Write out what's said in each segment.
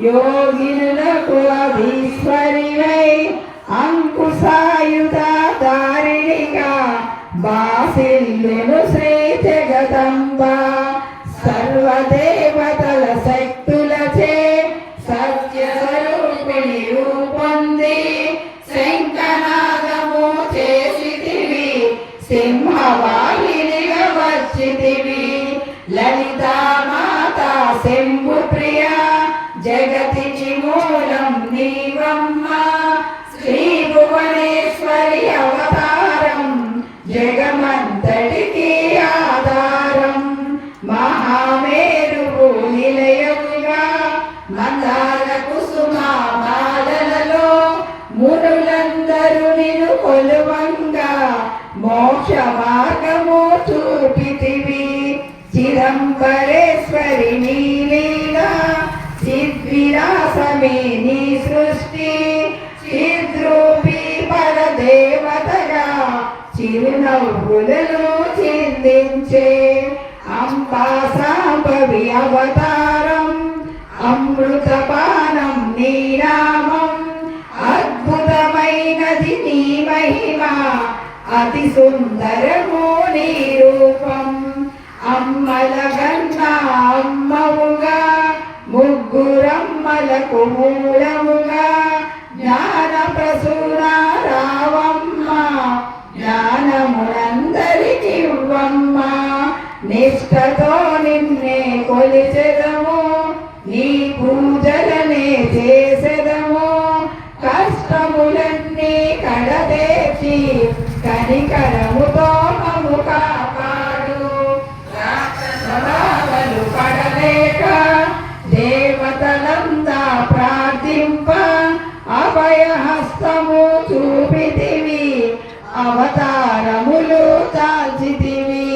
యోగినులకు అధీశ్వరివై అంకుశాయుధ దారిణిగా బాసిల్లును శ్రీ జగదంబ సర్వదేవతల శక్తులచే సత్య స్వరూపిణి రూపొంది శంఖనాదము చేసితివి సింహవాహినిగా వచ్చితివి లలితా మాతా శంభు ప్రియ జగతికి మూలం నీవమ్మ శ్రీ భువనేశ్వరి అవతారం జగమంతటికి ఆధారం మహామేరువు నిలయముగా మందార కుసుమ మాలలలో మునులందరూ నిన్ను కొలువంగా మోక్ష మార్గము చూపితివి చిదంబరేశ్వరి నీలీలా చిద్విలాసమే నీ సృష్టి చిద్రూపీ పరదేవతగా చిరునవ్వులను చిందించే అంబా సాంబవి అవతారం అమృతపానం నీ నామం అద్భుతమైనది నీ మహిమ అతి సుందరము నీ రూపం అమ్మల గన్నా అమ్మవుగా ముగ్గురమ్మలకు మూలముగా జ్ఞాన ప్రసూన రావమ్మ జ్ఞానమునందరికి ఇవ్వమ్మ నిష్ఠతో నిన్నే కొలిచెదము నీ పూజలనే చేసెదము కష్టములన్నీ కడతేర్చి కనికరముతో మము కాపాడు రాక్షసలు పడలేక దేవతలందా ప్రార్థింప అభయహస్తము చూపితివి అవతారములు చాల్చితివి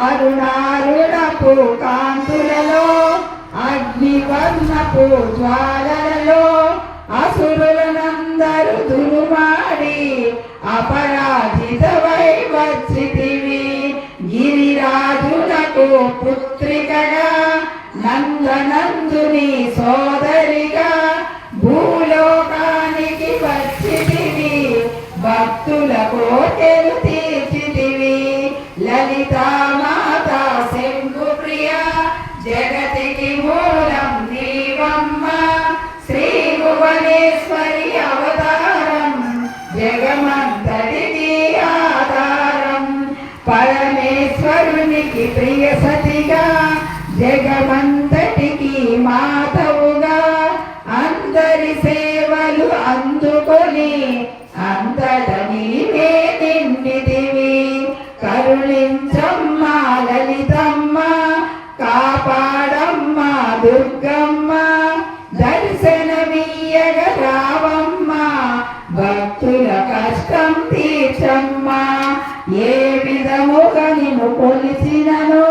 అరుణారుణపు కాంతులలో అగ్నివర్ణపు జ్వాలలలో అసురులనందరు దురుమాడి అపరాజితవై వచ్చితివి గిరిరాజునకు పుత్రికగా నందనందుని సోదరిగా భూలోకానికి వచ్చితివి భక్తుల కోటెలు తీర్చితివి లలితా మాతా శంభు ప్రియ జగతికి మూలం నీవమ్మ శ్రీ భువనేశ్వరి అవతారం జగమంతటికి ఆధారం పరమేశ్వరునికి ప్రియ సతిగా జగమంతటికి మాతవుగా అందరి సేవలు అందుకొని అంతట నీవే నిండితివి కరుణించమ్మ లలితమ్మ కాపాడమ్మ దుర్గమ్మ దర్శనమీయగ రావమ్మ భక్తుల కష్టం తీర్చమ్మ ఏ విధముగా నిన్ను కొలిచినను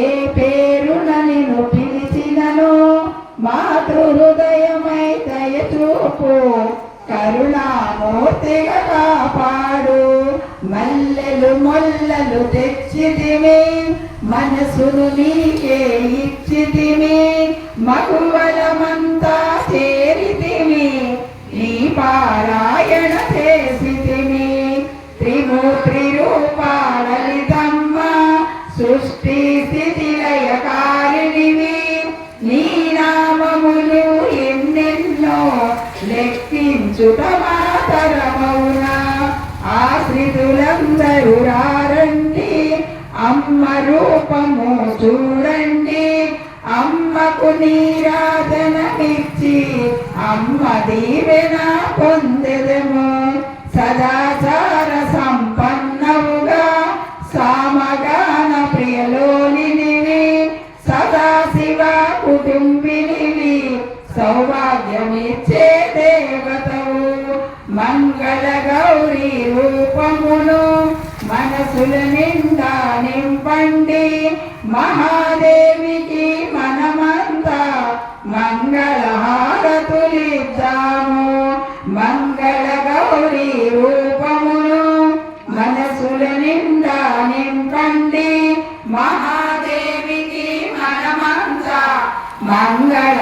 ఏ పేరున నిన్ను పిలిచినను మాతృహృదయమై దయచూపు కరుణామూర్తిగా కాపాడు మల్లెలు మొల్లలు తెచ్చితిమి మనసును నీకే ఇచ్చితిమి మగువలమంతా చేరితిమి నీ పారాయణ చేసితిమి త్రిమూర్తి రూపా లలితమ్మ సృష్టి స్థితి లయకారిణివి నీ నామములు ఎన్నెన్నో లెక్కించుట మాతరమౌనా ఆశ్రితులందరూ రారండి అమ్మ రూపము చూడండి అమ్మకు నీరాజనమిచ్చి అమ్మ దీవెన పొందెదము సదాచార సంపన్నవుగా సామగాన ప్రియలోనివి సదాశివ కుటుంబినివి సౌభాగ్యమిచ్చే దేవతవు మంగళ గౌరీ రూపమును మనసుల నిండా నింపండి మహాదేవికి మనమంతా మంగళహారతులిద్దాము మంగళ గౌరీ రూపమును మనసుల నిండా నింపండి మహాదేవికి మనమంతా మంగళ